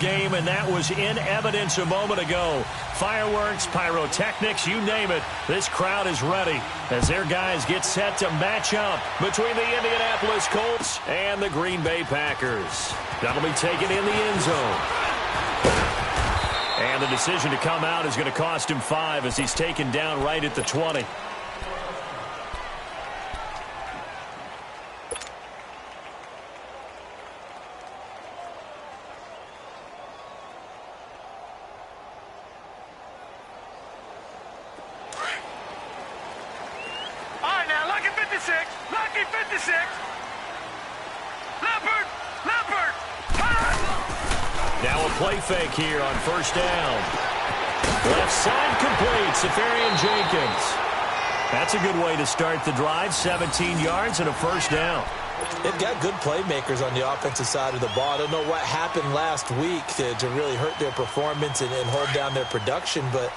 game, and that was in evidence a moment ago. Fireworks, pyrotechnics, you name it. This crowd is ready as their guys get set to match up between the Indianapolis Colts and the Green Bay Packers. That'll be taken in the end zone. And the decision to come out is going to cost him 5 as he's taken down right at the 20. Play fake here on first down. Left side complete. Safarian Jenkins. That's a good way to start the drive. 17 yards and a first down. They've got good playmakers on the offensive side of the ball. I don't know what happened last week to really hurt their performance and hold down their production, but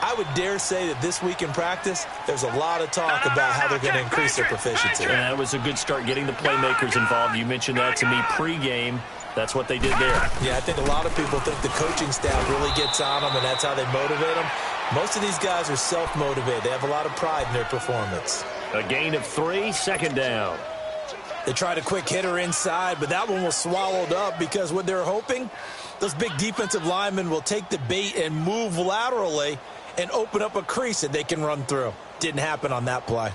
I would dare say that this week in practice, there's a lot of talk about how they're going to increase their proficiency. Yeah, that was a good start getting the playmakers involved. You mentioned that to me pregame. That's what they did there. Yeah, I think a lot of people think the coaching staff really gets on them, and that's how they motivate them. Most of these guys are self-motivated. They have a lot of pride in their performance. A gain of 3, second down. They tried a quick hitter inside, but that one was swallowed up because what they're hoping, those big defensive linemen will take the bait and move laterally and open up a crease that they can run through. Didn't happen on that play.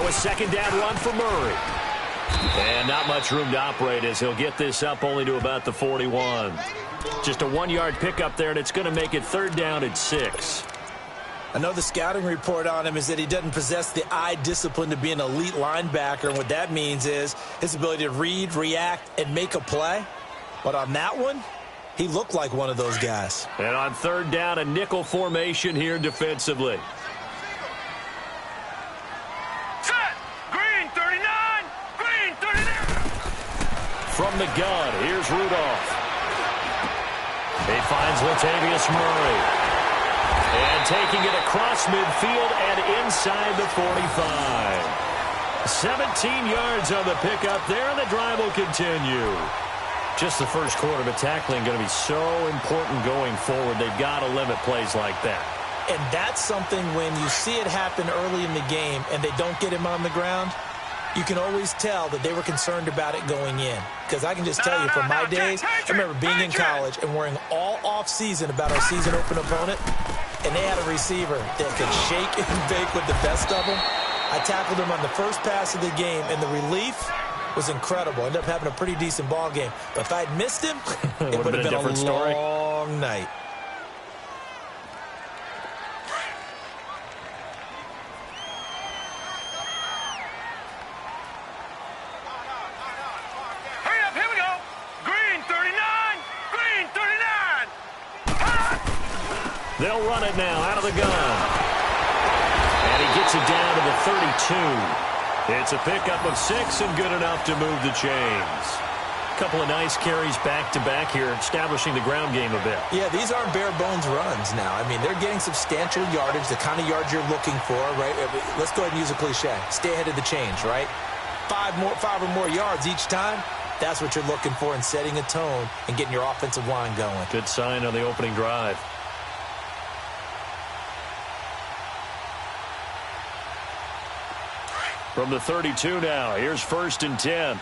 Second down run for Murray. And not much room to operate as he'll get this up only to about the 41. Just a 1-yard pickup there, and it's going to make it third down at 6. I know the scouting report on him is that he doesn't possess the eye discipline to be an elite linebacker. And what that means is his ability to read, react, and make a play. But on that one, he looked like one of those guys. And on third down, a nickel formation here defensively. From the gun, here's Rudolph. He finds Latavius Murray. And taking it across midfield and inside the 45. 17 yards on the pickup there, and the drive will continue. Just the first quarter, but tackling going to be so important going forward. They've got to limit plays like that. And that's something when you see it happen early in the game and they don't get him on the ground, you can always tell that they were concerned about it going in. Because I can just tell you from my days, I remember being in college and worrying all off-season about our season open opponent, and they had a receiver that could shake and bake with the best of them. I tackled him on the first pass of the game, and the relief was incredible. Ended up having a pretty decent ball game. But if I had missed him, it would have been a long night. They'll run it now out of the gun. And he gets it down to the 32. It's a pickup of 6 and good enough to move the chains. A couple of nice carries back-to-back here, establishing the ground game a bit. Yeah, these aren't bare-bones runs now. I mean, they're getting substantial yardage, the kind of yards you're looking for, right? Let's go ahead and use a cliche. Stay ahead of the change, right? 5 or more yards each time. That's what you're looking for in setting a tone and getting your offensive line going. Good sign on the opening drive. From the 32 now, here's 1st and 10.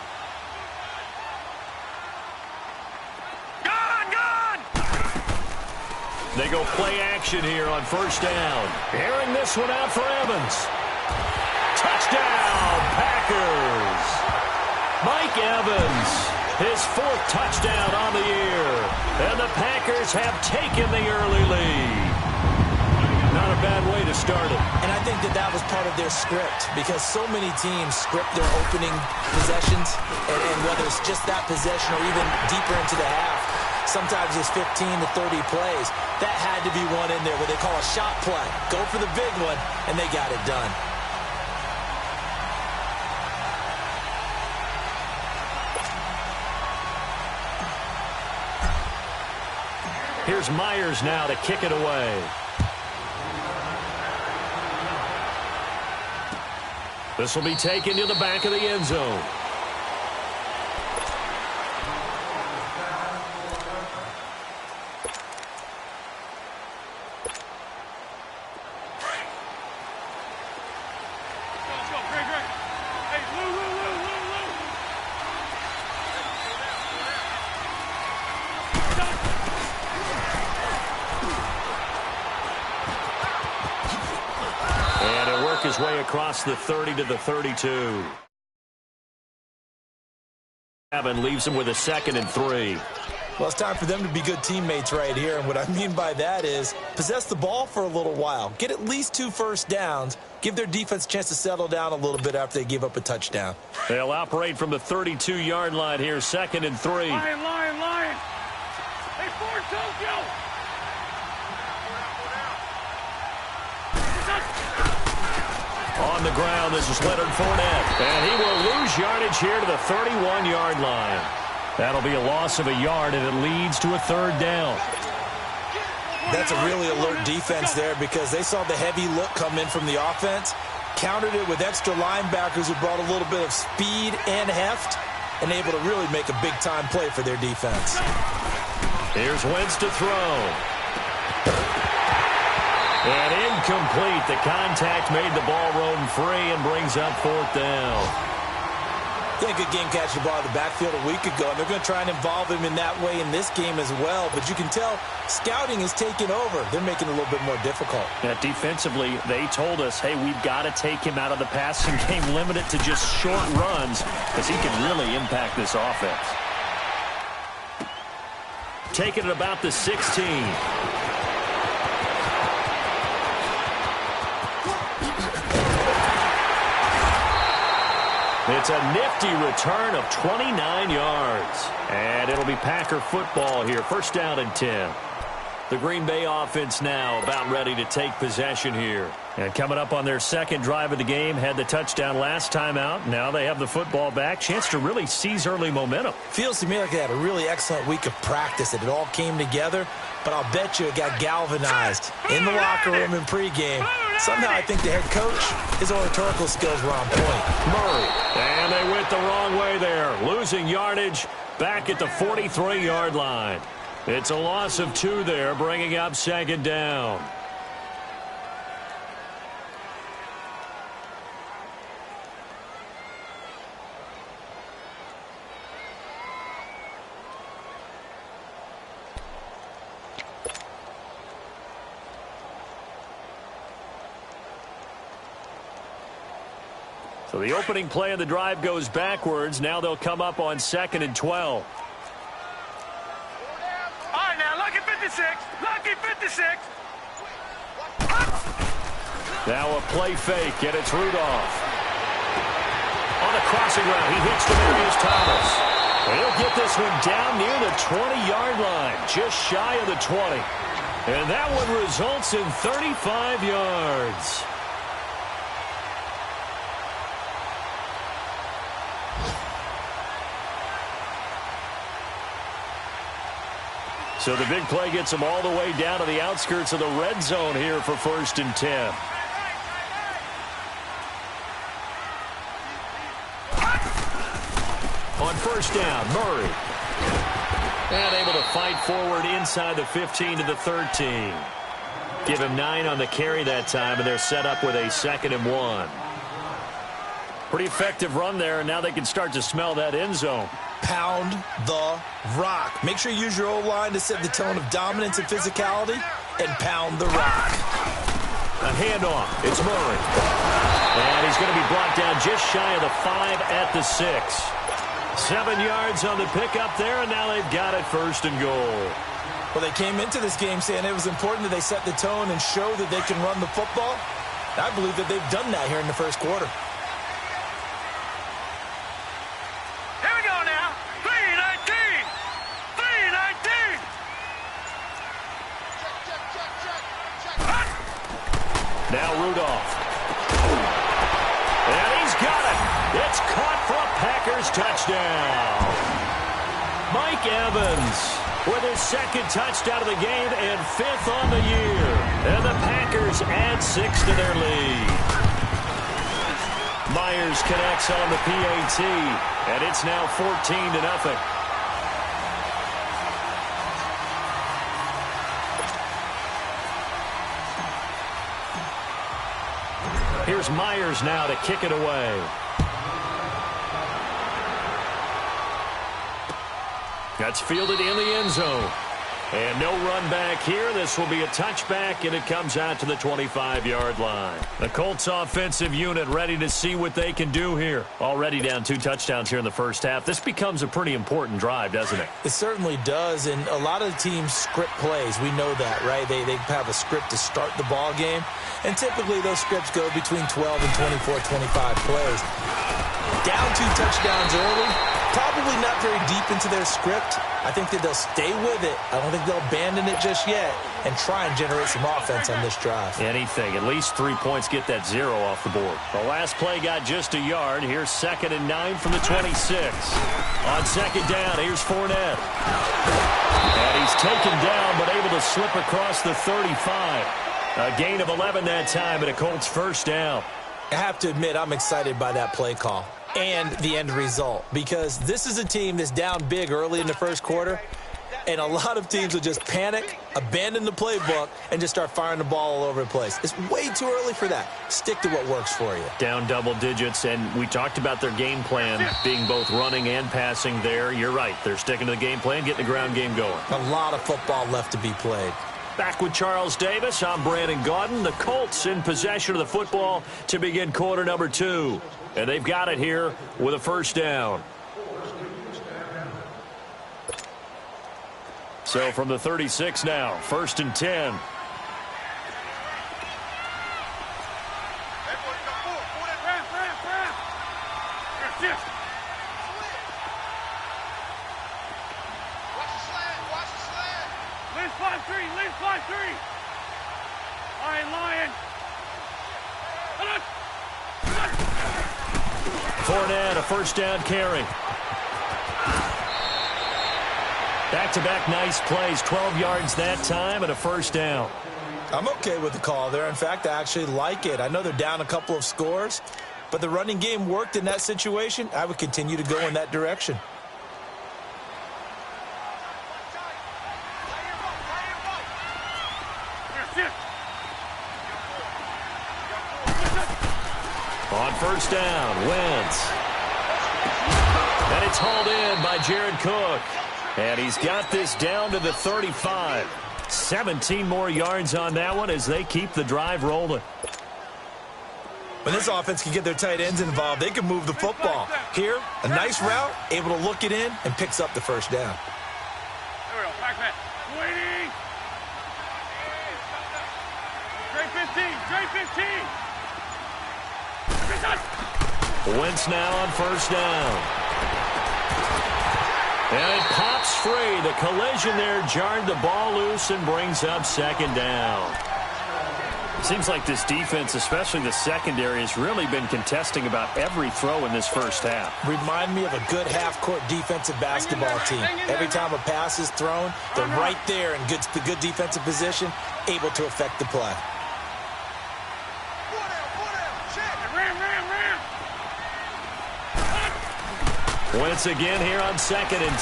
They go play action here on first down. Airing this one out for Evans. Touchdown, Packers. Mike Evans, his 4th touchdown on the year. And the Packers have taken the early lead. Not a bad way to start it. And I think that was part of their script, because so many teams script their opening possessions, and whether it's just that possession or even deeper into the half, sometimes it's 15 to 30 plays. That had to be one in there where they call a shot play. Go for the big one, and they got it done. Here's Myers now to kick it away. This will be taken to the back of the end zone. His way across the 30 to the 32. Leaves him with a 2nd and 3. Well, it's time for them to be good teammates right here, and what I mean by that is possess the ball for a little while, get at least 2 first downs, give their defense a chance to settle down a little bit after they give up a touchdown. They'll operate from the 32-yard line here, 2nd and 3. Lion. Hey, force Tokyo. On the ground, this is Leonard Fournette. And he will lose yardage here to the 31-yard line. That'll be a loss of a yard, and it leads to a 3rd down. That's a really alert defense there because they saw the heavy look come in from the offense, countered it with extra linebackers who brought a little bit of speed and heft, and able to really make a big-time play for their defense. Here's Wentz to throw. And incomplete. The contact made the ball roam free and brings up 4th down. He had a good game catching the ball in the backfield a week ago, and they're going to try and involve him in that way in this game as well. But you can tell scouting is taking over. They're making it a little bit more difficult. Yeah, defensively, they told us, hey, we've got to take him out of the passing game, limit it to just short runs, because he can really impact this offense. Taking it about the 16. It's a nifty return of 29 yards. And it'll be Packer football here. 1st down and 10. The Green Bay offense now about ready to take possession here. And coming up on their 2nd drive of the game, had the touchdown last time out. Now they have the football back. Chance to really seize early momentum. Feels to me like they had a really excellent week of practice. It all came together, but I'll bet you it got galvanized in the locker room in pregame. Somehow I think the head coach, his oratorical skills were on point. Murray. And they went the wrong way there. Losing yardage back at the 43-yard line. It's a loss of 2 there, bringing up 2nd down. So the opening play of the drive goes backwards. Now they'll come up on 2nd and 12. All right, now, lucky 56. Lucky 56. Now a play fake, and it's Rudolph. On the crossing route, he hits Demaryius Thomas. And he'll get this one down near the 20-yard line, just shy of the 20. And that one results in 35 yards. So the big play gets them all the way down to the outskirts of the red zone here for 1st and 10. On 1st down, Murray. And able to fight forward inside the 15 to the 13. Give him 9 on the carry that time, and they're set up with a 2nd and 1. Pretty effective run there, and now they can start to smell that end zone. Pound the rock. Make sure you use your O-line to set the tone of dominance and physicality, and pound the rock. A handoff. It's Murray. And he's going to be brought down just shy of the 5 at the 6. 7 yards on the pickup there, and now they've got it 1st and goal. Well, they came into this game saying it was important that they set the tone and show that they can run the football. I believe that they've done that here in the 1st quarter. Now Rudolph. And he's got it. It's caught for a Packers touchdown. Mike Evans with his second touchdown of the game and 5th on the year. And the Packers add 6 to their lead. Myers connects on the PAT, and it's now 14-0. Here's Myers now to kick it away. That's fielded in the end zone. And no run back here. This will be a touchback, and it comes out to the 25-yard line. The Colts offensive unit ready to see what they can do here. Already down 2 touchdowns here in the first half. This becomes a pretty important drive, doesn't it? It certainly does, and a lot of the teams script plays. We know that, right? They have a script to start the ball game, and typically those scripts go between 12 and 24, 25 plays. Down 2 touchdowns early, probably not very deep into their script. I think that they'll stay with it. I don't think they'll abandon it just yet and try and generate some offense on this drive. Anything. At least 3 points, get that 0 off the board. The last play got just a yard. Here's 2nd and 9 from the 26. On second down, here's Fournette. And he's taken down but able to slip across the 35. A gain of 11 that time and a Colts first down. I have to admit, I'm excited by that play call and the end result, because this is a team that's down big early in the first quarter, and a lot of teams will just panic, abandon the playbook, and just start firing the ball all over the place. It's way too early for that. Stick to what works for you. Down double digits, and we talked about their game plan being both running and passing there. You're right. They're sticking to the game plan, getting the ground game going. A lot of football left to be played. Back with Charles Davis, I'm Brandon Gaudin. The Colts in possession of the football to begin quarter number 2. And they've got it here with a first down. So from the 36 now, 1st and 10. Fournette, a first down carry. Back-to-back nice plays, 12 yards that time and a first down. I'm okay with the call there. In fact, I actually like it. I know they're down a couple of scores, but the running game worked in that situation. I would continue to go in that direction. On first down, Wentz. And it's hauled in by Jared Cook. And he's got this down to the 35. 17 more yards on that one as they keep the drive rolling. When this offense can get their tight ends involved, they can move the football. Here, a nice route, able to look it in, and picks up the first down. There we go, back. Waiting. Straight 15, straight 15. Wentz now on first down. And it pops free. The collision there jarred the ball loose and brings up second down. Seems like this defense, especially the secondary, has really been contesting about every throw in this first half. Remind me of a good half-court defensive basketball team. Every time a pass is thrown, they're right there in good defensive position, able to affect the play. Wentz again here on 2nd and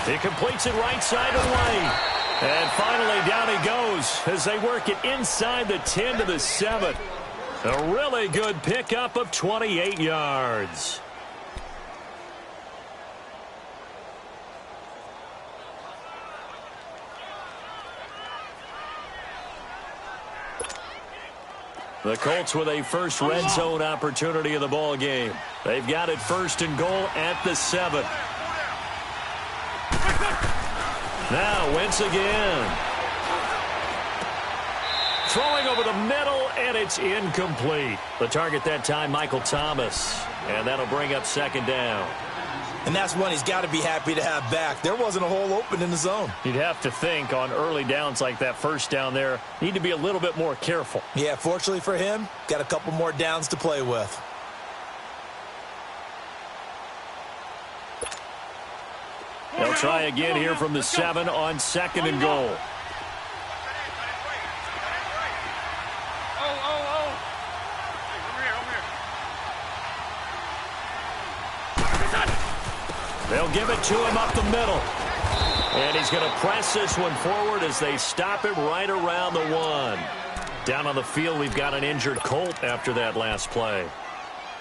10. He completes it right side of White. And finally down he goes as they work it inside the 10 to the 7. A really good pickup of 28 yards. The Colts with a first red zone opportunity of the ball game. They've got it 1st and goal at the 7. Now Wentz again. Throwing over the middle, and it's incomplete. The target that time, Michael Thomas. And that'll bring up second down. And that's one he's got to be happy to have back. There wasn't a hole open in the zone. You'd have to think on early downs like that first down there, need to be a little bit more careful. Yeah, fortunately for him, got a couple more downs to play with. They'll try again here from the 7 on 2nd and goal. They'll give it to him up the middle. And he's going to press this one forward as they stop him right around the 1. Down on the field, we've got an injured Colt after that last play.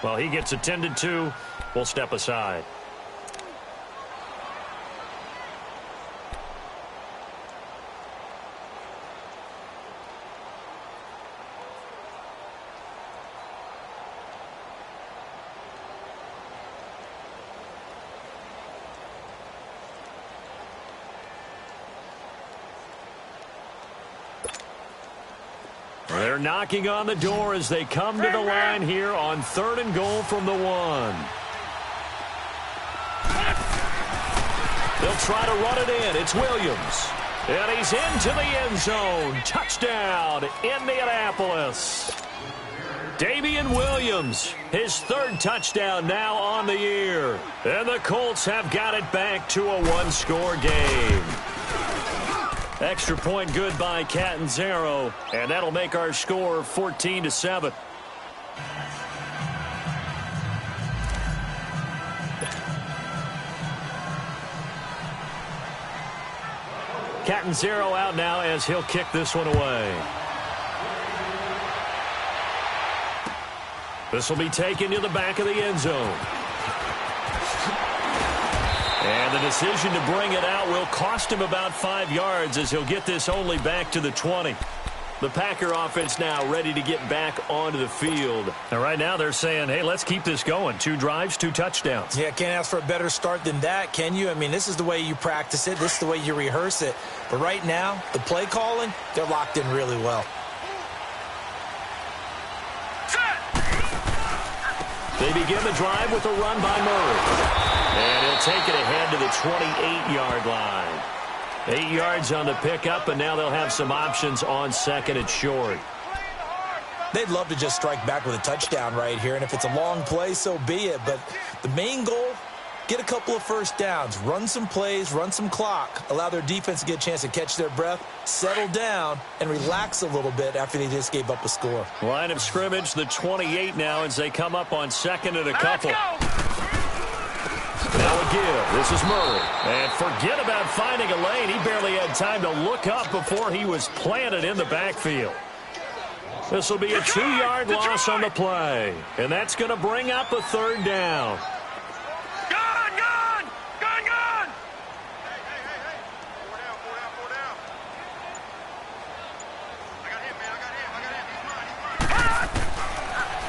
Well, he gets attended to. We'll step aside. They're knocking on the door as they come to the line here on 3rd and goal from the 1. They'll try to run it in. It's Williams. And he's into the end zone. Touchdown, Indianapolis. Damian Williams, his 3rd touchdown now on the year. And the Colts have got it back to a 1-score game. Extra point good by Catanzaro, and that'll make our score 14-7. Catanzaro out now as he'll kick this one away. This will be taken to the back of the end zone. And the decision to bring it out will cost him about 5 yards as he'll get this only back to the 20. The Packer offense now ready to get back onto the field. And right now they're saying, hey, let's keep this going. 2 drives, 2 touchdowns. Yeah, can't ask for a better start than that, can you? I mean, this is the way you practice it. This is the way you rehearse it. But right now, the play calling, they're locked in really well. They begin the drive with a run by Murray. And he'll take it ahead to the 28-yard line. 8 yards on the pickup, and now they'll have some options on 2nd and short. They'd love to just strike back with a touchdown right here, and if it's a long play, so be it. But the main goal, get a couple of first downs, run some plays, run some clock, allow their defense to get a chance to catch their breath, settle down, and relax a little bit after they just gave up a score. Line of scrimmage, the 28 now as they come up on 2nd and a couple. Now a give. This is Murray. And forget about finding a lane. He barely had time to look up before he was planted in the backfield. This will be a 2-yard loss on the play. And that's going to bring up a 3rd down.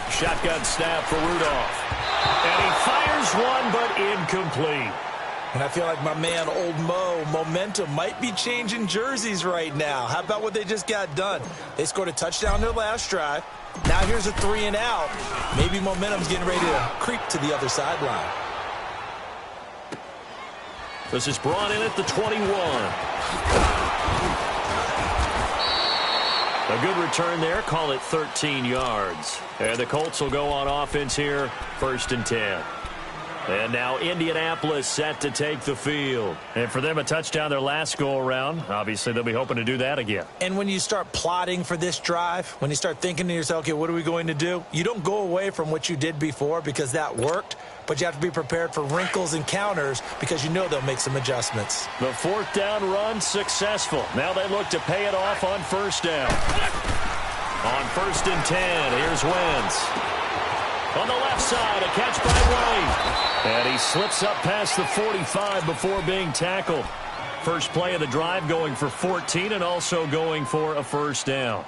Shotgun snap for Rudolph. And he fires one, but incomplete. And I feel like my man, Old Mo, momentum might be changing jerseys right now. How about what they just got done? They scored a touchdown their last drive. Now here's a 3 and out. Maybe momentum's getting ready to creep to the other sideline. This is brought in at the 21. A good return there. Call it 13 yards. And the Colts will go on offense here, 1st and 10. And now Indianapolis set to take the field. And for them, a touchdown their last go-around. Obviously, they'll be hoping to do that again. And when you start plotting for this drive, when you start thinking to yourself, okay, what are we going to do? You don't go away from what you did before because that worked. But you have to be prepared for wrinkles and counters because you know they'll make some adjustments. The 4th down run successful. Now they look to pay it off on 1st down. On 1st and 10, here's Wentz. On the left side, a catch by White. And he slips up past the 45 before being tackled. First play of the drive going for 14 and also going for a 1st down.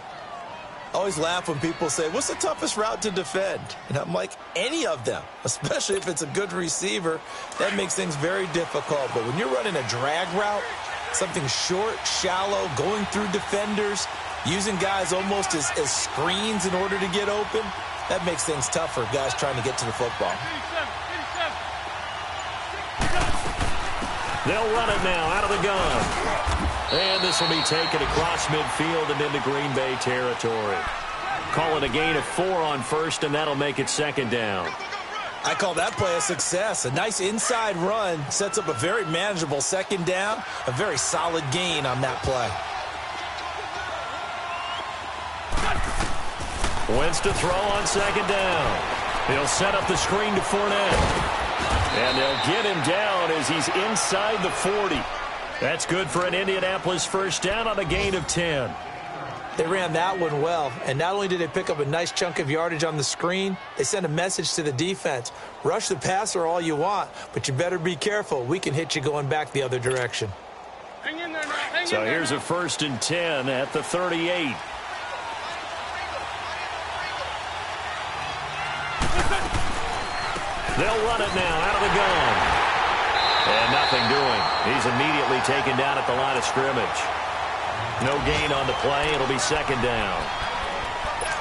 I always laugh when people say, what's the toughest route to defend? And I'm like, any of them, especially if it's a good receiver. That makes things very difficult. But when you're running a drag route, something short, shallow, going through defenders, using guys almost as screens in order to get open, that makes things tough for guys trying to get to the football. They'll run it now out of the gun. And this will be taken across midfield and into Green Bay territory. Call it a gain of 4 on 1st, and that'll make it 2nd down. I call that play a success. A nice inside run sets up a very manageable second down, a very solid gain on that play. Wentz to throw on second down. He'll set up the screen to Fournette. And they'll get him down as he's inside the 40. That's good for an Indianapolis first down on a gain of 10. They ran that one well, and not only did they pick up a nice chunk of yardage on the screen, they sent a message to the defense. Rush the passer all you want, but you better be careful. We can hit you going back the other direction. Hang in there now. So here's a 1st and 10 at the 38. They'll run it now out of the gun. And nothing doing. He's immediately taken down at the line of scrimmage. No gain on the play. It'll be second down.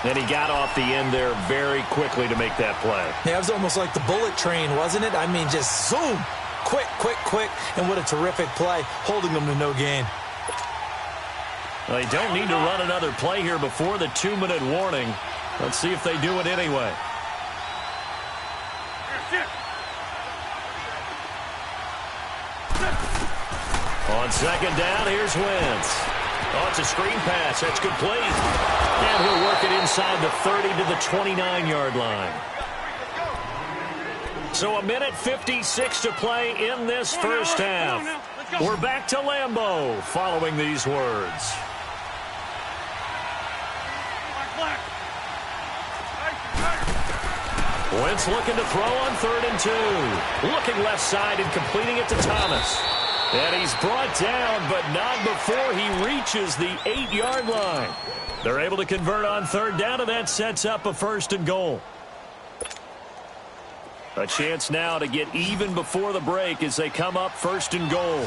And he got off the end there very quickly to make that play. Yeah, it was almost like the bullet train, wasn't it? I mean, just zoom. Quick, quick, quick. And what a terrific play, holding them to no gain. Well, they don't need to run another play here before the 2-minute warning. Let's see if they do it anyway. On second down, here's Wentz. Oh, it's a screen pass. That's complete. And he'll work it inside the 30 to the 29-yard line. So a minute 56 to play in this first half. We're back to Lambeau following these words. Wentz looking to throw on 3rd and 2. Looking left side and completing it to Thomas. And he's brought down, but not before he reaches the 8-yard line. They're able to convert on 3rd down, and that sets up a 1st and goal. A chance now to get even before the break as they come up 1st and goal.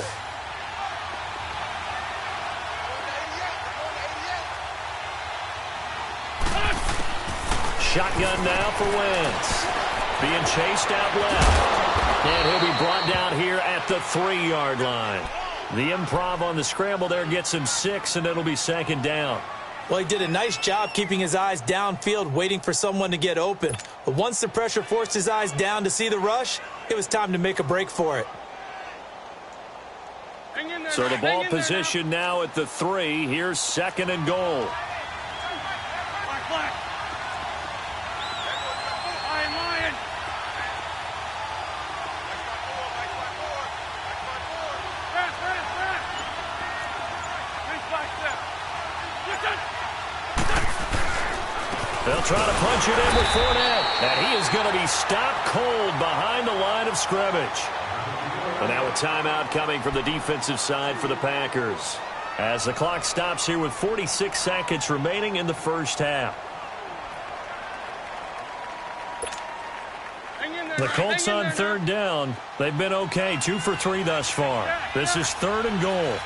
Shotgun now for Wentz. Being chased out left. And he'll be brought down here at the 3-yard line. The improv on the scramble there gets him 6, and it'll be second down. Well, he did a nice job keeping his eyes downfield, waiting for someone to get open. But once the pressure forced his eyes down to see the rush, it was time to make a break for it. So the ball position now at the 3. Here's 2nd and goal. They'll try to punch it in with Fournette. And he is going to be stopped cold behind the line of scrimmage. And now a timeout coming from the defensive side for the Packers. As the clock stops here with 46 seconds remaining in the first half. The Colts on 3rd down. They've been okay. 2 for 3 thus far. This is 3rd and goal.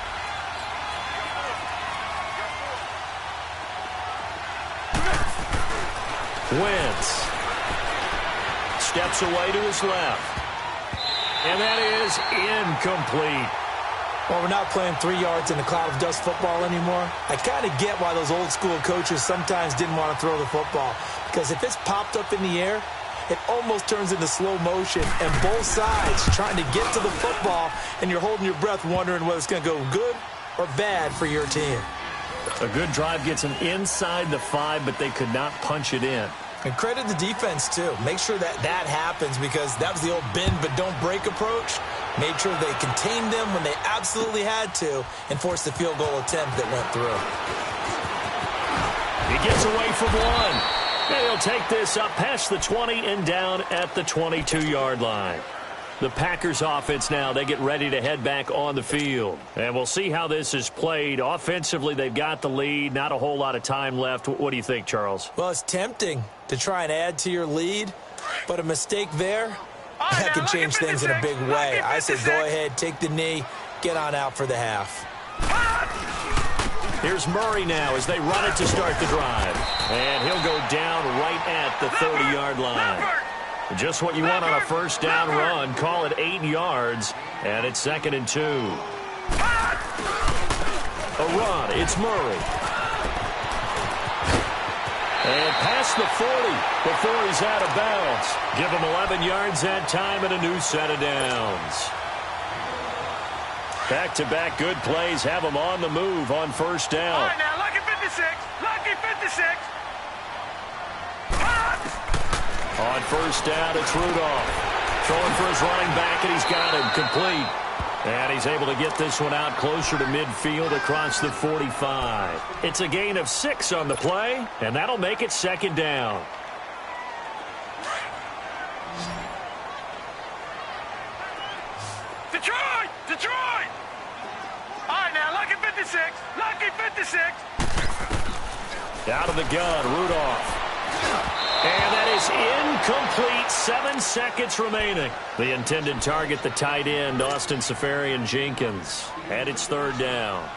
Wentz steps away to his left. And that is incomplete. Well, we're not playing 3 yards in a cloud of dust football anymore. I kind of get why those old school coaches sometimes didn't want to throw the football. Because if it's popped up in the air, it almost turns into slow motion. And both sides trying to get to the football, and you're holding your breath wondering whether it's going to go good or bad for your team. A good drive gets them inside the 5, but they could not punch it in. And credit the defense, too. Make sure that happens, because that was the old bend but don't break approach. Made sure they contained them when they absolutely had to and forced the field goal attempt that went through. He gets away from one. And he'll take this up past the 20 and down at the 22-yard line. The Packers offense now, they get ready to head back on the field. And we'll see how this is played. Offensively, they've got the lead. Not a whole lot of time left. What do you think, Charles? Well, it's tempting to try and add to your lead, but a mistake there, that can change things in a big way. I say go ahead, take the knee, get on out for the half. Here's Murray now as they run it to start the drive. And he'll go down right at the 30-yard line. Just what you want on a first down run. Call it 8 yards, and it's 2nd and 2. A run. It's Murray. And past the 40 before he's out of bounds. Give him 11 yards that time and a new set of downs. Back-to-back good plays have him on the move on first down. All right, now, lucky 56. Lucky 56. On first down, it's Rudolph. Throwing for his running back, and he's got him complete. And he's able to get this one out closer to midfield across the 45. It's a gain of 6 on the play, and that'll make it second down. Detroit! Detroit! All right, now, lucky 56. Lucky 56. Out of the gun, Rudolph. And that is incomplete. 7 seconds remaining. The intended target, the tight end, Austin Seferian-Jenkins. And it's third down.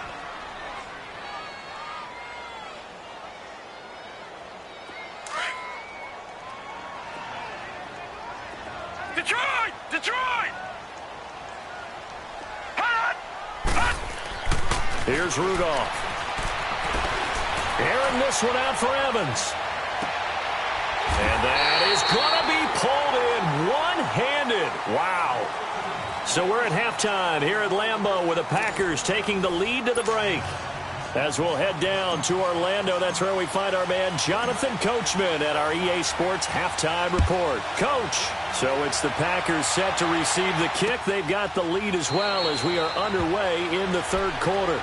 Detroit! Detroit! Here's Rudolph. Airing this one out for Evans. And that is going to be pulled in one-handed. Wow. So we're at halftime here at Lambeau with the Packers taking the lead to the break. As we'll head down to Orlando, that's where we find our man Jonathan Coachman at our EA Sports Halftime Report. Coach, so it's the Packers set to receive the kick. They've got the lead as well as we are underway in the third quarter.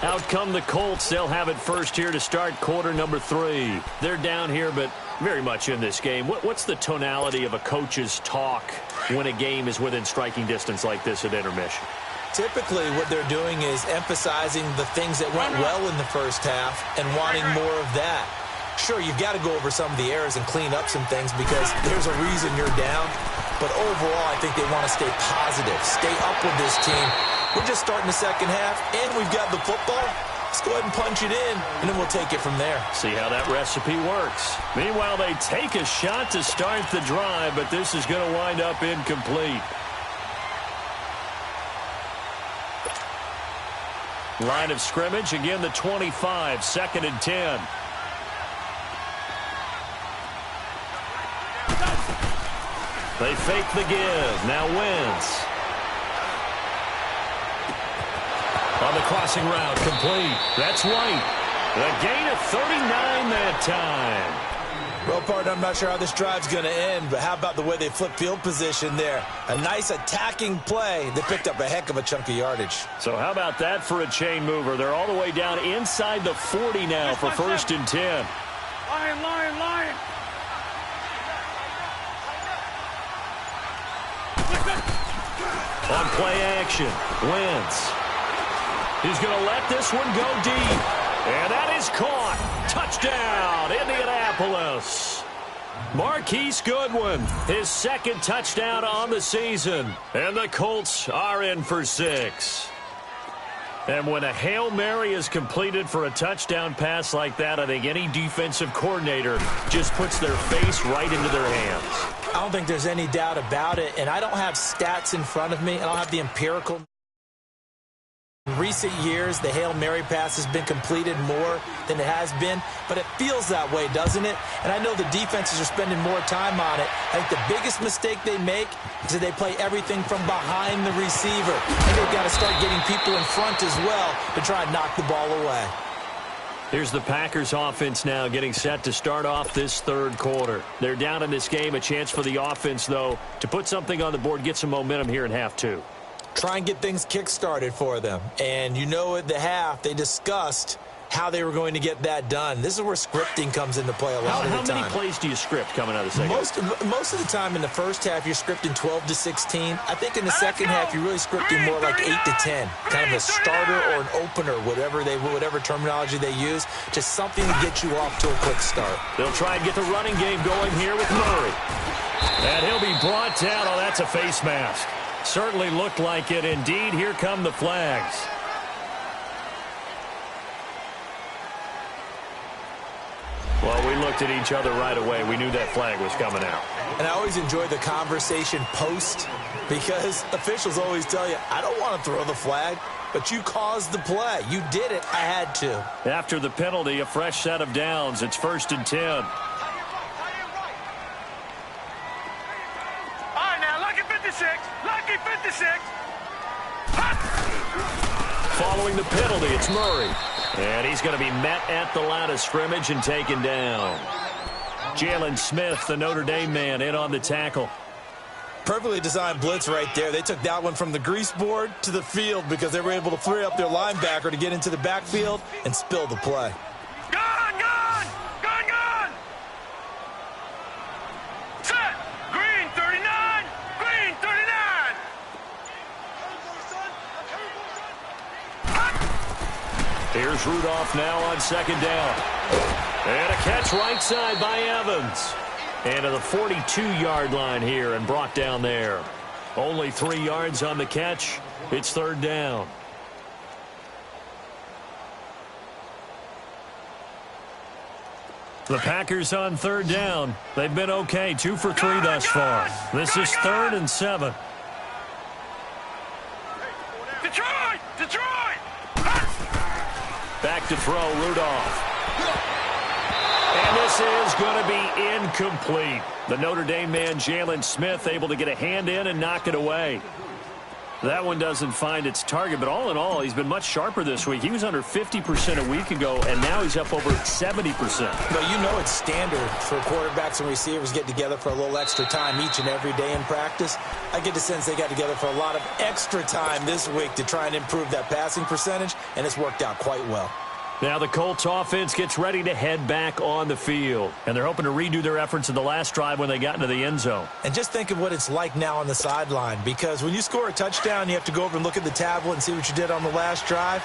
Out come the Colts. They'll have it first here to start quarter number 3. They're down here, but very much in this game. What's the tonality of a coach's talk when a game is within striking distance like this at intermission? Typically, what they're doing is emphasizing the things that went well in the first half and wanting more of that. Sure, you've got to go over some of the errors and clean up some things because there's a reason you're down. But overall, I think they want to stay positive, stay up with this team. We're just starting the second half, and we've got the football. Let's go ahead and punch it in, and then we'll take it from there. See how that recipe works. Meanwhile, they take a shot to start the drive, but this is going to wind up incomplete. Line of scrimmage, again the 25, 2nd and 10. They fake the give. Now Wentz. On the crossing route, complete. That's White. The gain of 39 that time. Well, partner, I'm not sure how this drive's going to end, but how about the way they flip field position there? A nice attacking play. They picked up a heck of a chunk of yardage. So how about that for a chain mover? They're all the way down inside the 40 now for 1st and 10. Lion, lion, lion. On play action, Wentz. He's going to let this one go deep. And that is caught. Touchdown, Indianapolis. Marquise Goodwin, his 2nd touchdown on the season. And the Colts are in for 6. And when a Hail Mary is completed for a touchdown pass like that, I think any defensive coordinator just puts their face right into their hands. I don't think there's any doubt about it, and I don't have stats in front of me. I don't have the empirical. In recent years, the Hail Mary pass has been completed more than it has been, but it feels that way, doesn't it? And I know the defenses are spending more time on it. I think the biggest mistake they make is that they play everything from behind the receiver. And they've got to start getting people in front as well to try and knock the ball away. Here's the Packers offense now getting set to start off this third quarter. They're down in this game. A chance for the offense, though, to put something on the board, get some momentum here in half 2. Try and get things kick-started for them. And you know at the half, they discussed how they were going to get that done. This is where scripting comes into play a lot of the time. How many plays do you script coming out of the second? Most of the time in the first half, you're scripting 12 to 16. I think in the second half, you're really scripting more like 8 to 10. Kind of a starter or an opener, whatever terminology they use. Just something to get you off to a quick start. They'll try and get the running game going here with Murray. And he'll be brought down. Oh, that's a face mask. Certainly looked like it. Indeed, here come the flags. Well, we looked at each other right away. We knew that flag was coming out. And I always enjoy the conversation post because officials always tell you, I don't want to throw the flag. but you caused the play. You did it. I had to. After the penalty, a fresh set of downs. It's 1st and 10. All right, now, lucky 56. Lucky 56. Following the penalty, it's Murray. And he's going to be met at the line of scrimmage and taken down. Jalen Smith, the Notre Dame man, in on the tackle. Perfectly designed blitz right there. They took that one from the grease board to the field because they were able to free up their linebacker to get into the backfield and spill the play. Gone, gone, gone, gone. Set. Green 39. Green 39. Here's Rudolph now on 2nd down. And a catch right side by Evans. And to the 42-yard line here and brought down there. Only 3 yards on the catch. It's 3rd down. The Packers on 3rd down. They've been okay, 2 for 3 thus far. This is 3rd and 7. Detroit! Detroit! Back to throw, Rudolph. And this is going to be incomplete. The Notre Dame man, Jalen Smith, able to get a hand in and knock it away. That one doesn't find its target, but all in all, he's been much sharper this week. He was under 50% a week ago, and now he's up over 70%. But you know it's standard for quarterbacks and receivers get together for a little extra time each and every day in practice. I get the sense they got together for a lot of extra time this week to try and improve that passing percentage, and it's worked out quite well. Now the Colts offense gets ready to head back on the field. And they're hoping to redo their efforts in the last drive when they got into the end zone. And just think of what it's like now on the sideline. Because when you score a touchdown, you have to go over and look at the tablet and see what you did on the last drive.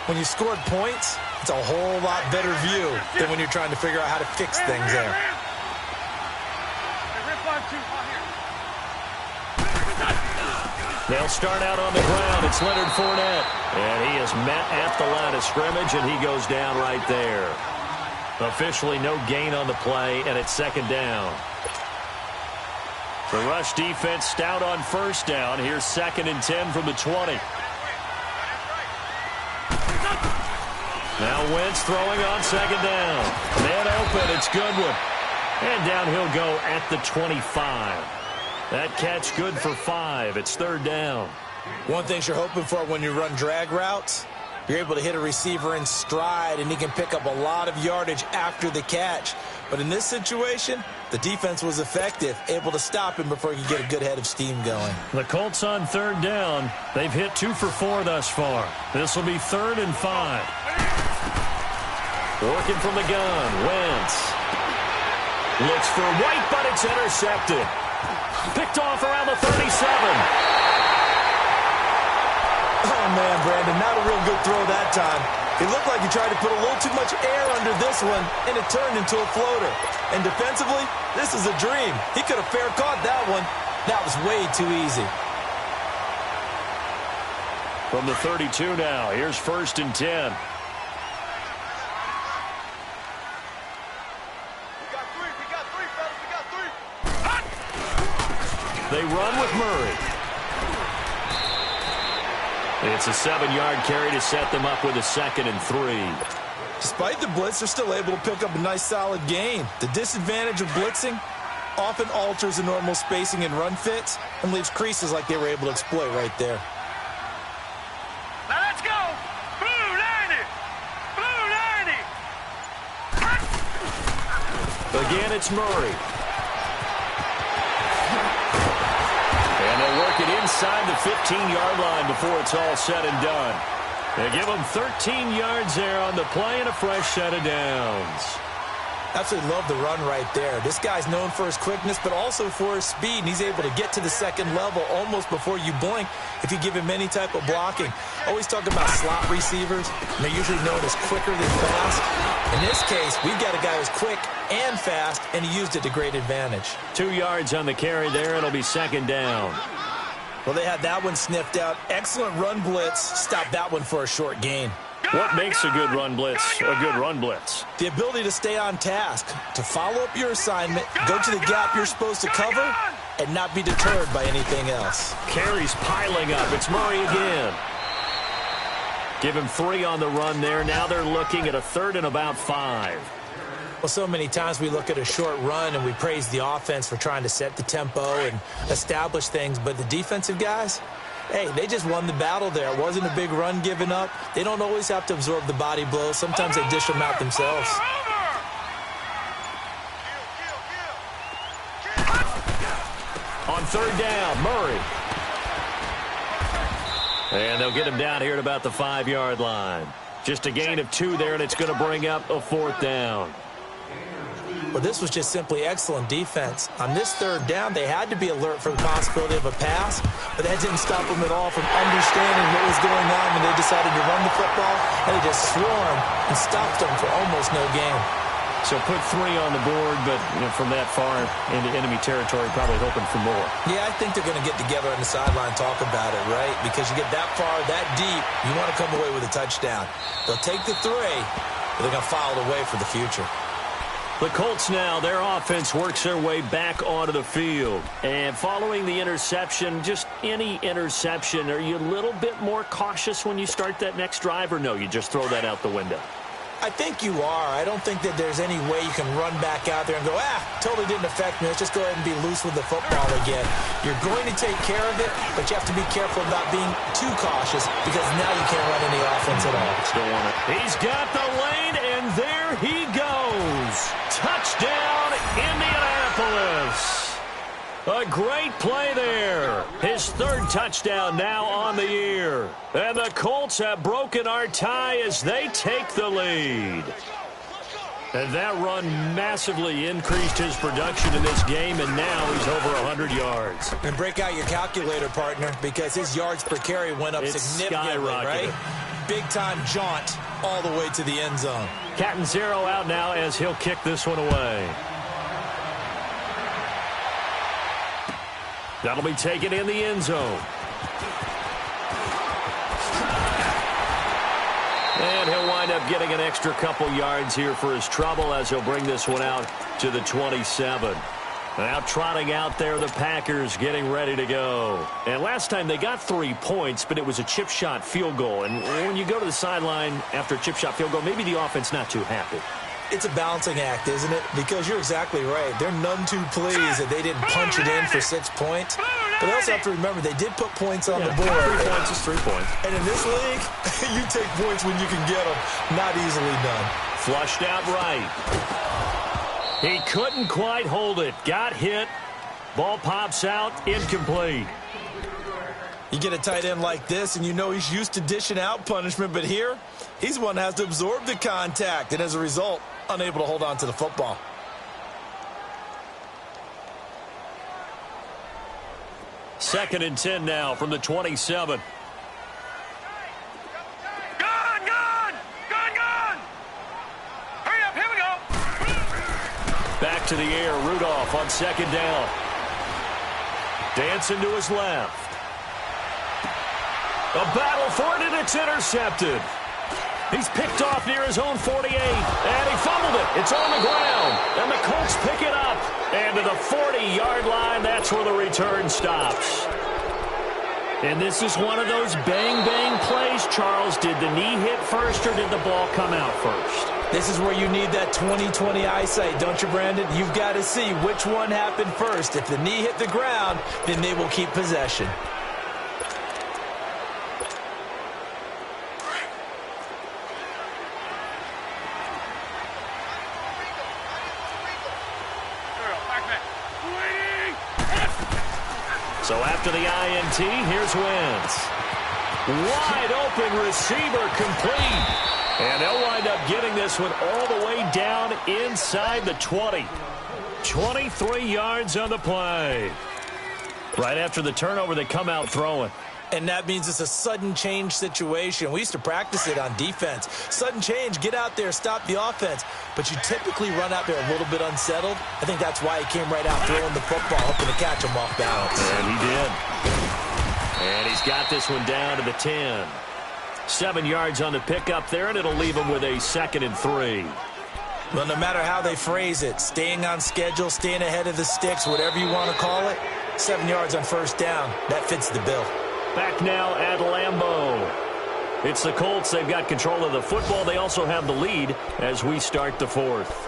When you scored points, it's a whole lot better view than when you're trying to figure out how to fix things there. They'll start out on the ground. It's Leonard Fournette. And he is met at the line of scrimmage, and he goes down right there. Officially no gain on the play, and it's 2nd down. The rush defense stout on 1st down. Here's 2nd and 10 from the 20. Now Wentz throwing on 2nd down. Man open, it's Goodwin. And down he'll go at the 25. That catch good for 5. It's 3rd down. One thing you're hoping for when you run drag routes, you're able to hit a receiver in stride, and he can pick up a lot of yardage after the catch. But in this situation, the defense was effective, able to stop him before he could get a good head of steam going. The Colts on 3rd down. They've hit 2 for 4 thus far. This will be 3rd and 5. Working from the gun, Wentz. Looks for White, but it's intercepted. Picked off around the 37. Oh, man, Brandon, not a real good throw that time. It looked like he tried to put a little too much air under this one, and it turned into a floater. And defensively, this is a dream. He could have fair caught that one. That was way too easy. From the 32 now, here's 1st and 10. They run with Murray. It's a 7-yard carry to set them up with a 2nd and 3. Despite the blitz, they're still able to pick up a nice solid gain. The disadvantage of blitzing often alters the normal spacing and run fits and leaves creases like they were able to exploit right there. Now let's go. Blue 90. Blue 90. Again, it's Murray. And they'll work it inside the 15-yard line before it's all said and done. They give them 13 yards there on the play and a fresh set of downs. Absolutely love the run right there. This guy's known for his quickness, but also for his speed, and he's able to get to the 2nd level almost before you blink if you give him any type of blocking. Always talk about slot receivers, and they're usually known as quicker than fast. In this case, we've got a guy who's quick and fast, and he used it to great advantage. 2 yards on the carry there. It'll be 2nd down. Well, they had that one sniffed out. Excellent run blitz. Stop that one for a short gain. What makes a good run blitz a good run blitz? The ability to stay on task, to follow up your assignment, go to the gap you're supposed to cover, and not be deterred by anything else. Carries piling up. It's Murray again. Give him 3 on the run there. Now they're looking at a 3rd and about 5. Well, so many times we look at a short run and we praise the offense for trying to set the tempo and establish things, but the defensive guys, hey, they just won the battle there. It wasn't a big run given up. They don't always have to absorb the body blows. Sometimes they dish them out themselves. On 3rd down, Murray. And they'll get him down here at about the 5-yard line. Just a gain of 2 there, and it's going to bring up a 4th down. Well, this was just simply excellent defense. On this 3rd down, they had to be alert for the possibility of a pass, but that didn't stop them at all from understanding what was going on when they decided to run the football, and they just swarmed and stopped them for almost no gain. So put 3 on the board, but from that far into enemy territory, probably hoping for more. Yeah, I think they're going to get together on the sideline and talk about it, right? Because you get that far, that deep, you want to come away with a touchdown. They'll take the 3, but they're going to file it away for the future. The Colts now, their offense works their way back onto the field. And following the interception, just any interception, are you a little bit more cautious when you start that next drive, or no, you just throw that out the window? I think you are. I don't think that there's any way you can run back out there and go, totally didn't affect me. Let's just go ahead and be loose with the football again. You're going to take care of it, but you have to be careful about being too cautious because now you can't run any offense at all. Still want it. He's got the lane, and there he goes. Touchdown, Indianapolis. A great play there. His 3rd touchdown now on the year. And the Colts have broken our tie as they take the lead. And that run massively increased his production in this game, and now he's over 100 yards. And break out your calculator, partner, because his yards per carry went up significantly, right? Big-time jaunt all the way to the end zone. Cat and 0 out now as he'll kick this one away. That'll be taken in the end zone. And he'll wind up getting an extra couple yards here for his trouble as he'll bring this one out to the 27. Now trotting out there, the Packers getting ready to go. And last time they got 3 points, but it was a chip shot field goal. And when you go to the sideline after a chip shot field goal, maybe the offense not too happy. It's a balancing act, isn't it? Because you're exactly right. They're none too pleased that they didn't punch it in for 6 points. But they also have to remember they did put points on the board. 3 points is 3 points. And in this league, you take points when you can get them. Not easily done. Flushed out right. He couldn't quite hold it. Got hit. Ball pops out. Incomplete. You get a tight end like this, and you know he's used to dishing out punishment. But here, he's one that has to absorb the contact. And as a result, unable to hold on to the football. Second and 10 now from the 27. Hurry up, here we go. Back to the air, Rudolph on 2nd down. Dancing to his left. A battle for it, and it's intercepted. He's picked off near his own 48, and he fumbled it. It's on the ground, and the Colts pick it up. And to the 40-yard line, that's where the return stops. And this is one of those bang-bang plays, Charles. Did the knee hit first, or did the ball come out first? This is where you need that 20/20 eyesight, don't you, Brandon? You've got to see which one happened first. If the knee hit the ground, then they will keep possession. So after the INT, here's Wentz. Wide open receiver complete. And they'll wind up getting this one all the way down inside the 20. 23 yards on the play. Right after the turnover, they come out throwing. And that means it's a sudden change situation. We used to practice it on defense. Sudden change, get out there, stop the offense. But you typically run out there a little bit unsettled. I think that's why he came right out throwing the football, hoping to catch him off balance. And he did. And he's got this one down to the 10. 7 yards on the pickup there, and it'll leave him with a 2nd and 3. Well, no matter how they phrase it, staying on schedule, staying ahead of the sticks, whatever you want to call it, 7 yards on 1st down, that fits the bill. Back now at Lambeau. It's the Colts. They've got control of the football. They also have the lead as we start the fourth.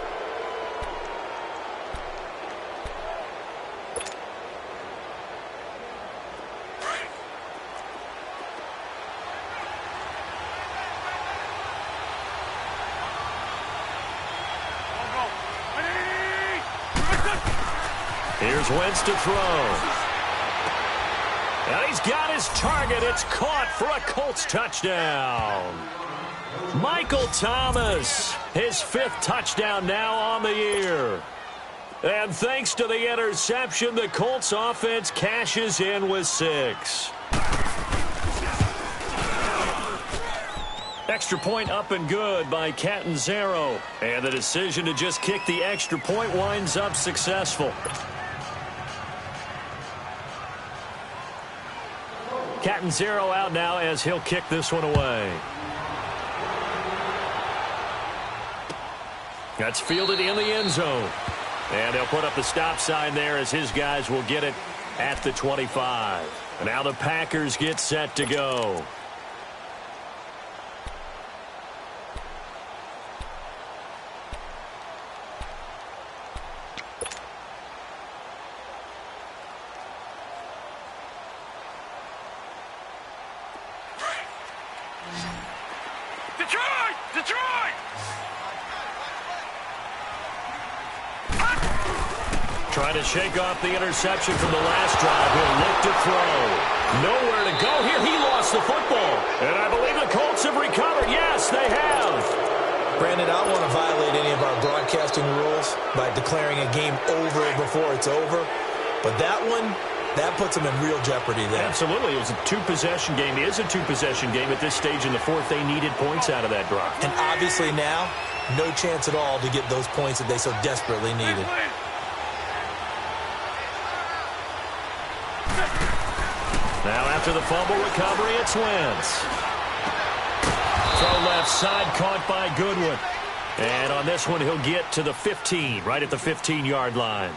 Here's Wentz to throw. And he's got his target. It's caught for a Colts touchdown. Michael Thomas, his 5th touchdown now on the year. And thanks to the interception, the Colts offense cashes in with 6. Extra point up and good by Catanzaro. And the decision to just kick the extra point winds up successful. Catanzaro out now as he'll kick this one away. That's fielded in the end zone. And they'll put up the stop sign there as his guys will get it at the 25. And now the Packers get set to go. Trying to shake off the interception from the last drive. He'll look to throw. Nowhere to go here. He lost the football. And I believe the Colts have recovered. Yes, they have. Brandon, I don't want to violate any of our broadcasting rules by declaring a game over before it's over. But that one, that puts them in real jeopardy there. Absolutely. It was a 2-possession game. It is a 2-possession game at this stage in the fourth. They needed points out of that drive. And obviously now, no chance at all to get those points that they so desperately needed. Now after the fumble recovery, it's Wentz. Throw left side, caught by Goodwin. And on this one, he'll get to the 15, right at the 15-yard line.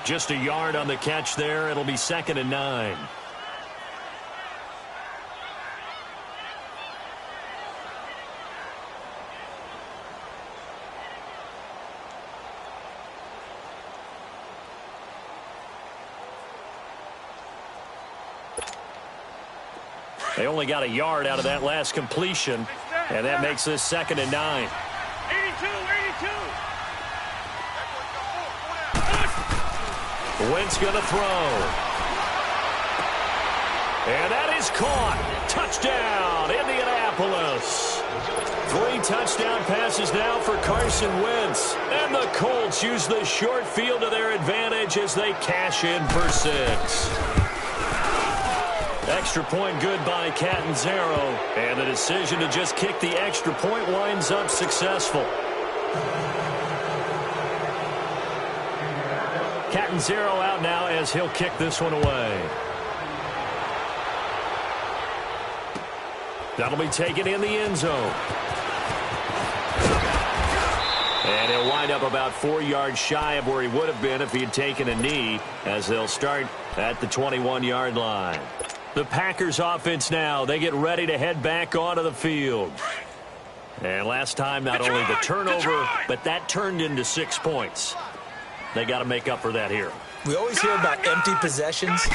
Just a yard on the catch there. It'll be 2nd and 9. They only got a yard out of that last completion, and that makes this 2nd and 9. 82. Wentz going to throw. And that is caught. Touchdown, Indianapolis. 3 touchdown passes now for Carson Wentz. And the Colts use the short field to their advantage as they cash in for 6. Extra point good by Catanzaro. And the decision to just kick the extra point winds up successful. Catanzaro out now as he'll kick this one away. That'll be taken in the end zone. And he'll wind up about 4 yards shy of where he would have been if he had taken a knee, as they'll start at the 21-yard line. The Packers offense now, they get ready to head back onto the field. And last time, not only the turnover, but that turned into 6 points. They got to make up for that here. We always hear about empty possessions,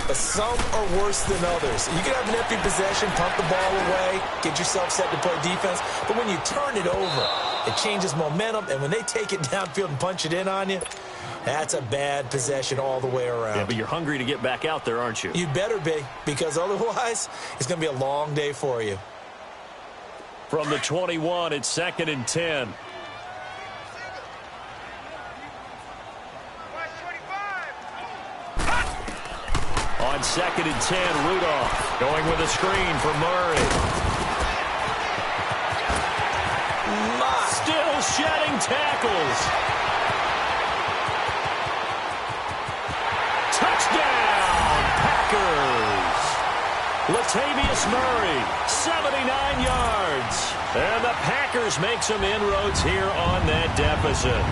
but some are worse than others. You can have an empty possession, pump the ball away, get yourself set to play defense, but when you turn it over, it changes momentum, and when they take it downfield and punch it in on you, that's a bad possession all the way around. Yeah, but you're hungry to get back out there, aren't you? You better be, because otherwise, it's going to be a long day for you. From the 21, it's 2nd and 10. On 2nd and 10, Rudolph going with a screen for Murray. Still shedding tackles. Touchdown, Packers. Latavius Murray, 79 yards. And the Packers make some inroads here on that deficit.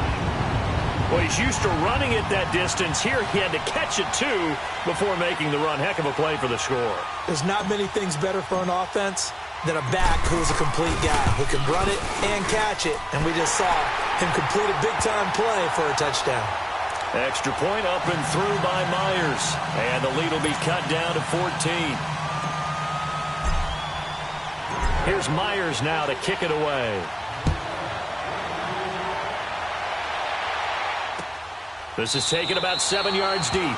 Well, he's used to running it that distance. Here he had to catch it, too, before making the run. Heck of a play for the score. There's not many things better for an offense than a back who is a complete guy who can run it and catch it. And we just saw him complete a big-time play for a touchdown. Extra point up and through by Myers. And the lead will be cut down to 14. Here's Myers now to kick it away. This is taken about 7 yards deep.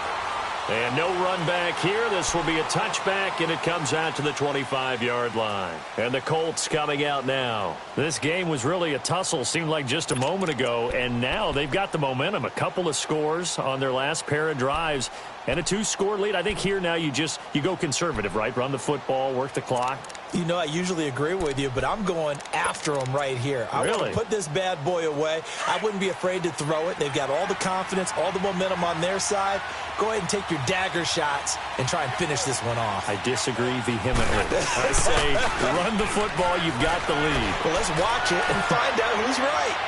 And no run back here. This will be a touchback, and it comes out to the 25-yard line. And the Colts coming out now. This game was really a tussle, seemed like just a moment ago, and now they've got the momentum. A couple of scores on their last pair of drives, and a 2-score lead. I think here now you go conservative, right? Run the football, work the clock. You know, I usually agree with you, but I'm going after them right here. I want to put this bad boy away. I wouldn't be afraid to throw it. They've got all the confidence, all the momentum on their side. Go ahead and take your dagger shots and try and finish this one off. I disagree vehemently. I say run the football. You've got the lead. Well, let's watch it and find out who's right.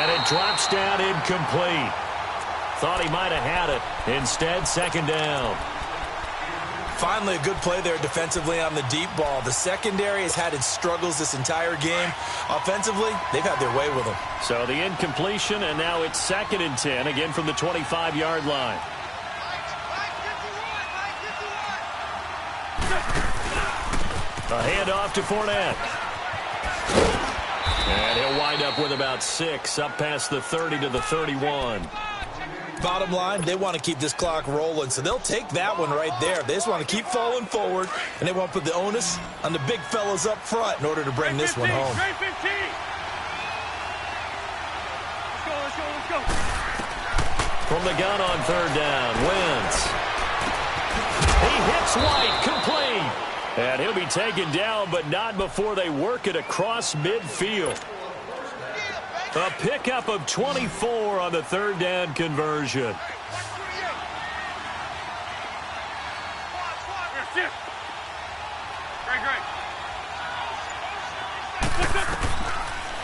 And it drops down incomplete. Thought he might have had it. Instead, second down. Finally, a good play there defensively on the deep ball. The secondary has had its struggles this entire game. Offensively, they've had their way with them. So the incompletion, and now it's 2nd and 10, again from the 25-yard line. A handoff to Fournette. And he'll wind up with about 6, up past the 30 to the 31. Bottom line, they want to keep this clock rolling, so they'll take that one right there. They just want to keep falling forward, and they want to put the onus on the big fellas up front in order to bring this one home. Let's go. From the gun on 3rd down, Wentz. He hits White, complete. And he'll be taken down, but not before they work it across midfield. A pickup of 24 on the 3rd down conversion.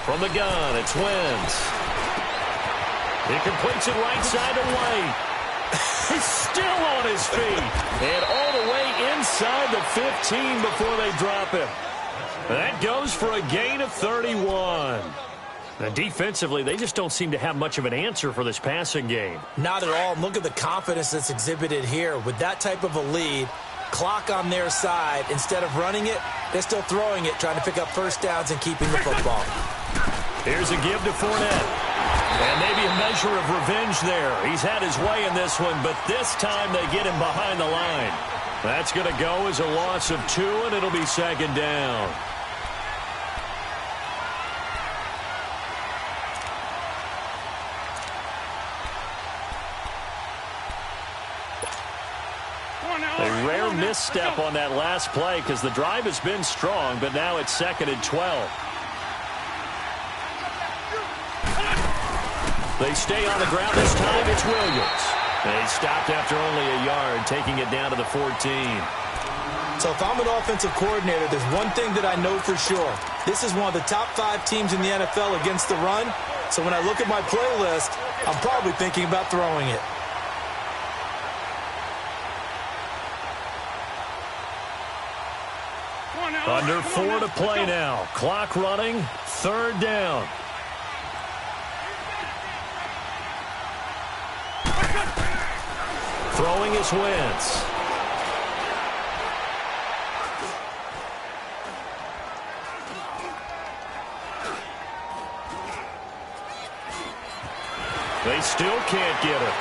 From the gun, it's Wentz. He completes it right side to White. He's still on his feet. And all the way inside the 15 before they drop him. That goes for a gain of 31. Now, defensively, they just don't seem to have much of an answer for this passing game. Not at all. And look at the confidence that's exhibited here. With that type of a lead, clock on their side, instead of running it, they're still throwing it, trying to pick up first downs and keeping the football. Here's a give to Fournette. And maybe a measure of revenge there. He's had his way in this one, but this time they get him behind the line. That's going to go as a loss of 2, and it'll be 2nd down. A rare misstep on that last play because the drive has been strong, but now it's 2nd and 12. They stay on the ground this time. It's Williams. They stopped after only a yard, taking it down to the 14. So if I'm an offensive coordinator, there's one thing that I know for sure. This is one of the top 5 teams in the NFL against the run. So when I look at my playlist, I'm probably thinking about throwing it. Under 4 to play now. Clock running. 3rd down. Throwing is Wentz. They still can't get it.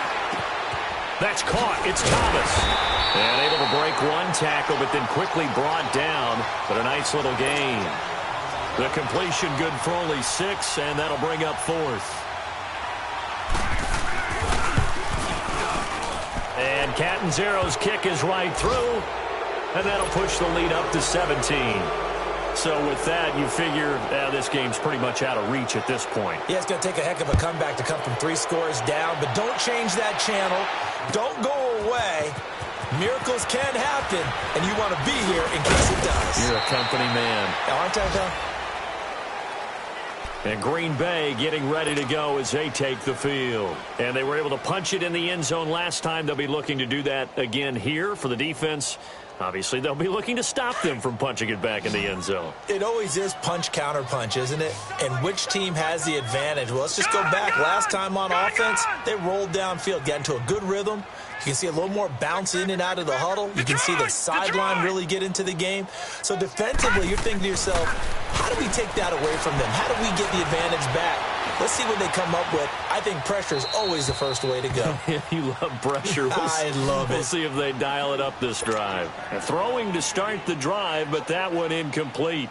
That's caught. It's Thomas. And able to break one tackle, but then quickly brought down. But a nice little gain. The completion good for only 6, and that'll bring up 4th. And Catanzaro's kick is right through, and that'll push the lead up to 17. So with that, you figure this game's pretty much out of reach at this point. Yeah, it's going to take a heck of a comeback to come from 3 scores down, but don't change that channel. Don't go away. Miracles can happen, and you want to be here in case it does. You're a company man. Aren't I, though? And Green Bay getting ready to go as they take the field. And they were able to punch it in the end zone last time. They'll be looking to do that again here for the defense. Obviously, they'll be looking to stop them from punching it back in the end zone. It always is punch, counter punch, isn't it? And which team has the advantage? Well, let's just go back. Last time on offense, they rolled downfield, got into a good rhythm. You can see a little more bounce in and out of the huddle. You can see the sideline really get into the game. So defensively, you're thinking to yourself, how do we take that away from them? How do we get the advantage back? Let's see what they come up with. I think pressure is always the first way to go. You love pressure. I love it. We'll see if they dial it up this drive. Throwing to start the drive, but that one incomplete.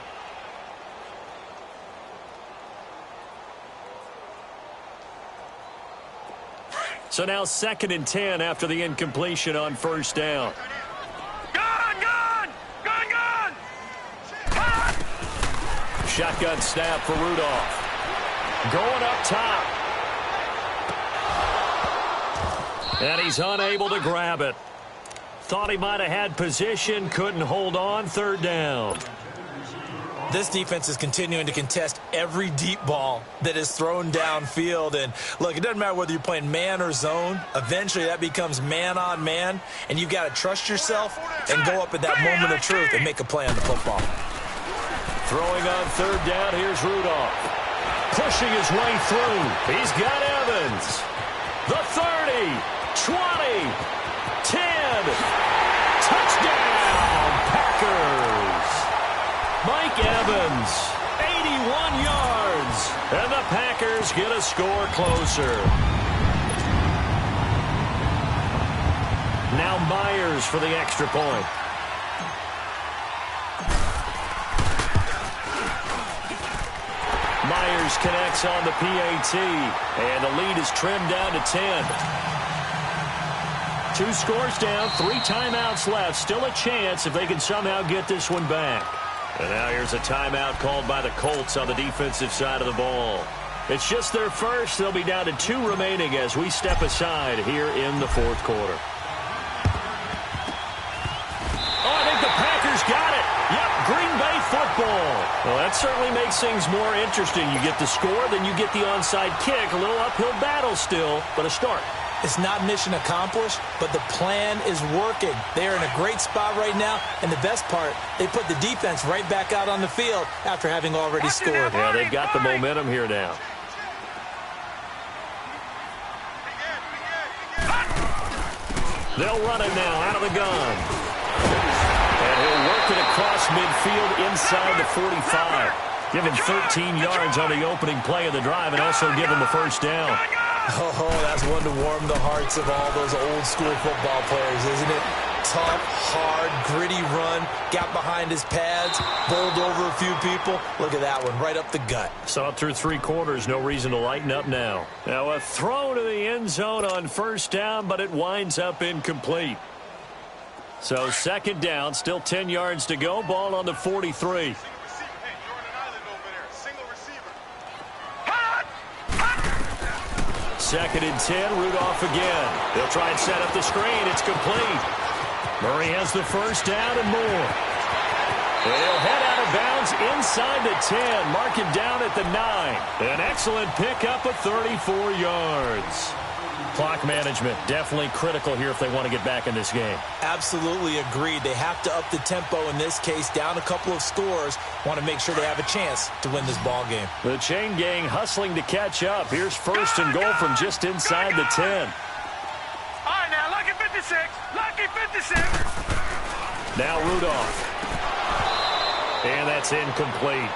So now 2nd and 10 after the incompletion on first down. Gone! Shotgun snap for Rudolph. Going up top. And he's unable to grab it. Thought he might have had position, couldn't hold on, 3rd down. This defense is continuing to contest every deep ball that is thrown downfield. And, look, it doesn't matter whether you're playing man or zone. Eventually, that becomes man on man. And you've got to trust yourself and go up at that moment of truth and make a play on the football. Throwing on 3rd down, here's Rudolph. Pushing his way through. He's got Evans. The 30, 20, 10. Touchdown, Packers. Mike Evans, 81 yards. And the Packers get a score closer. Now Myers for the extra point. Myers connects on the PAT, and the lead is trimmed down to 10. 2 scores down, 3 timeouts left. Still a chance if they can somehow get this one back. And now here's a timeout called by the Colts on the defensive side of the ball. It's just their first. They'll be down to 2 remaining as we step aside here in the 4th quarter. Oh, I think the Packers got it. Yep, Green Bay football. Well, that certainly makes things more interesting. You get the score, then you get the onside kick. A little uphill battle still, but a start. It's not mission accomplished, but the plan is working. They're in a great spot right now, and the best part, they put the defense right back out on the field after having already scored. Yeah, they've got the momentum here now. They'll run it now out of the gun. And he'll work it across midfield inside the 45. Give him 13 yards on the opening play of the drive and also give him a first down. Oh, that's one to warm the hearts of all those old-school football players, isn't it? Tough, hard, gritty run, got behind his pads, bowled over a few people. Look at that one, right up the gut. So up through 3 quarters, no reason to lighten up now. Now a throw to the end zone on first down, but it winds up incomplete. So 2nd down, still 10 yards to go, ball on the 43. 2nd and 10, Rudolph again. They'll try and set up the screen. It's complete. Murray has the first down and more. And he'll head out of bounds inside the 10. Mark him down at the 9. An excellent pickup of 34 yards. Clock management, definitely critical here if they want to get back in this game. Absolutely agreed. They have to up the tempo in this case, down a couple of scores. Want to make sure they have a chance to win this ball game. The chain gang hustling to catch up. Here's 1st and goal from just inside the 10. All right, now, lucky 56. Lucky 56. Now Rudolph. And that's incomplete.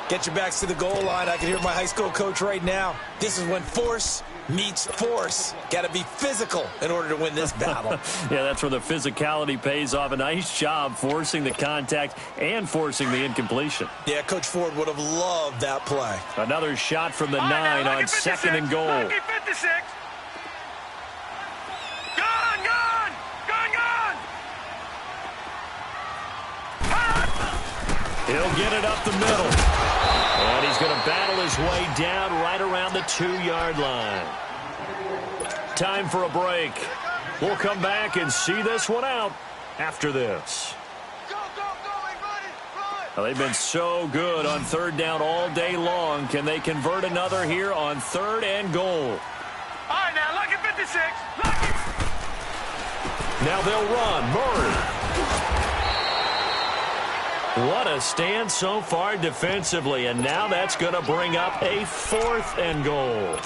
Get your backs to the goal line. I can hear my high school coach right now. This is when force meets force. Got to be physical in order to win this battle. Yeah, that's where the physicality pays off. A nice job forcing the contact and forcing the incompletion. Yeah, Coach Ford would have loved that play. Another shot from the 9 on 2nd and goal. Lucky 56. Gone! He'll get it up the middle. And he's going to battle his way down right around the 2-yard line. Time for a break. We'll come back and see this one out after this. Well, they've been so good on 3rd down all day long. Can they convert another here on 3rd and goal? All right, now, lucky 56. Lucky. Now they'll run. Murray. What a stand so far defensively, and now that's going to bring up a 4th and goal.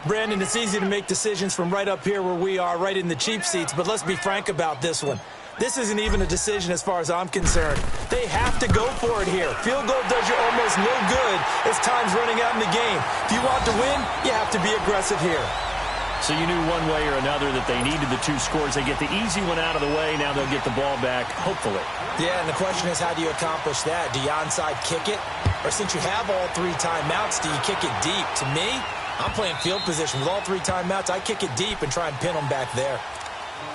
Brandon, it's easy to make decisions from right up here where we are, right in the cheap seats, but let's be frank about this one. This isn't even a decision as far as I'm concerned. They have to go for it here. Field goal does you almost no good as time's running out in the game. If you want to win, you have to be aggressive here. So you knew one way or another that they needed the 2 scores. They get the easy one out of the way. Now they'll get the ball back, hopefully. Yeah, and the question is, how do you accomplish that? Do you onside kick it? Or since you have all 3 timeouts, do you kick it deep? To me, I'm playing field position. With all 3 timeouts, I kick it deep and try and pin them back there.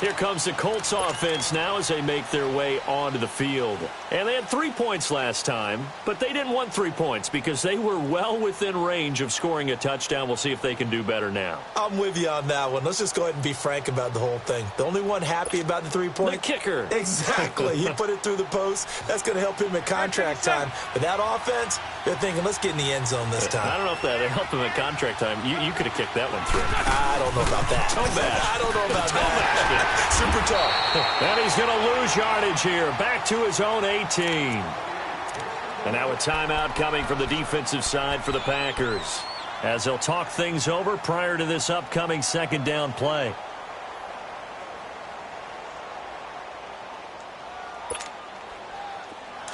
Here comes the Colts offense now as they make their way onto the field. And they had 3 points last time, but they didn't want 3 points because they were well within range of scoring a touchdown. We'll see if they can do better now. I'm with you on that one. Let's just go ahead and be frank about the whole thing. The only one happy about the 3-point? The kicker. Exactly. He put it through the post. That's going to help him at contract time. But that offense, they're thinking, let's get in the end zone this time. I don't know if that helped him at contract time. You could have kicked that one through. I don't know about that. Toe bash. I don't know about that. Super tough. And he's going to lose yardage here. Back to his own 18. And now a timeout coming from the defensive side for the Packers, as they'll talk things over prior to this upcoming 2nd down play.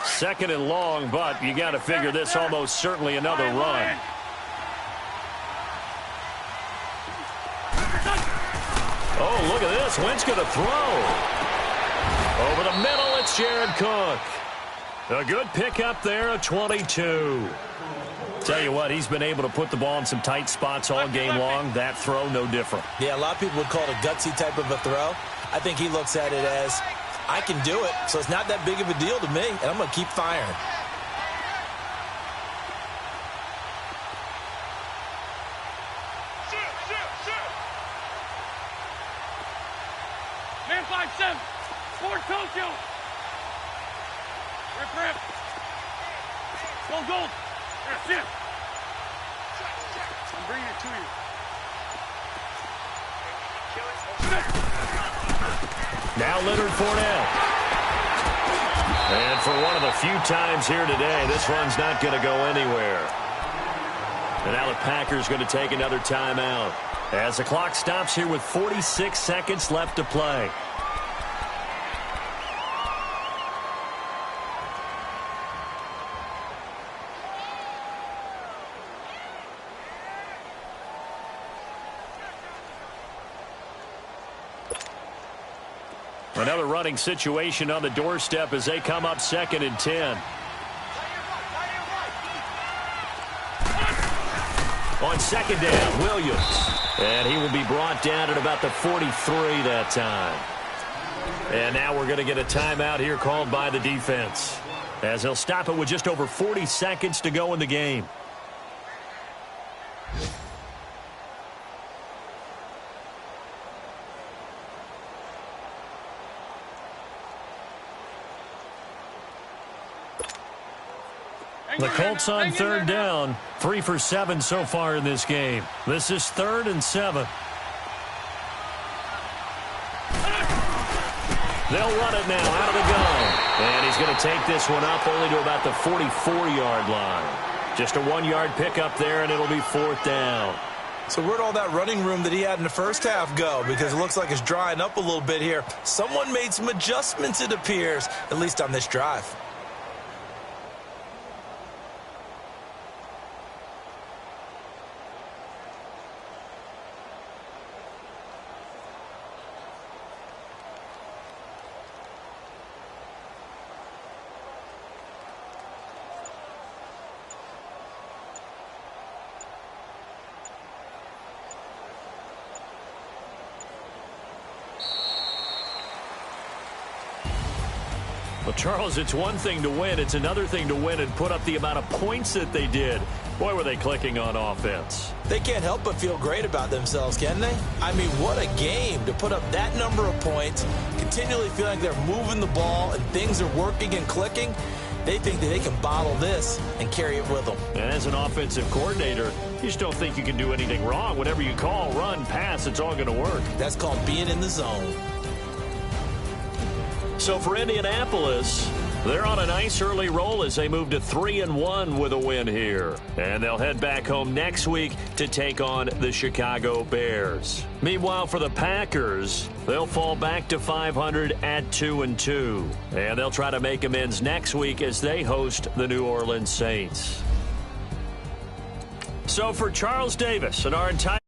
Second and long, but you got to figure this almost certainly another run. Oh, look at this. Wentz going to throw. Over the middle, it's Jared Cook. A good pickup there, a 22. Tell you what, he's been able to put the ball in some tight spots all game long. That throw, no different. Yeah, a lot of people would call it a gutsy type of a throw. I think he looks at it as, I can do it, so it's not that big of a deal to me, and I'm going to keep firing. Man 5-7. Ford Tokyo. Rip. Gold. That's it. I'm bringing it to you. Now Leonard Fournette. And for one of the few times here today, this run's not going to go anywhere. And now the Packers going to take another timeout as the clock stops here with 46 seconds left to play. Another running situation on the doorstep as they come up 2nd and 10. On 2nd down, Williams. And he will be brought down at about the 43 that time. And now we're going to get a timeout here called by the defense, as they'll stop it with just over 40 seconds to go in the game. The Colts on 3rd down, 3 for 7 so far in this game. This is 3rd and 7. They'll run it now out of the gun. And he's going to take this one up only to about the 44-yard line. Just a 1-yard pickup there, and it'll be 4th down. So where'd all that running room that he had in the first half go? Because it looks like it's drying up a little bit here. Someone made some adjustments, it appears, at least on this drive. Well, Charles, it's one thing to win. It's another thing to win and put up the amount of points that they did. Boy, were they clicking on offense. They can't help but feel great about themselves, can they? I mean, what a game to put up that number of points, continually feeling like they're moving the ball and things are working and clicking. They think that they can bottle this and carry it with them. And as an offensive coordinator, you just don't think you can do anything wrong. Whatever you call, run, pass, it's all going to work. That's called being in the zone. So for Indianapolis, They're on a nice early roll as they move to 3-1 with a win here. And they'll head back home next week to take on the Chicago Bears. Meanwhile, for the Packers, they'll fall back to 500 at 2-2. And they'll try to make amends next week as they host the New Orleans Saints. So for Charles Davis and our entire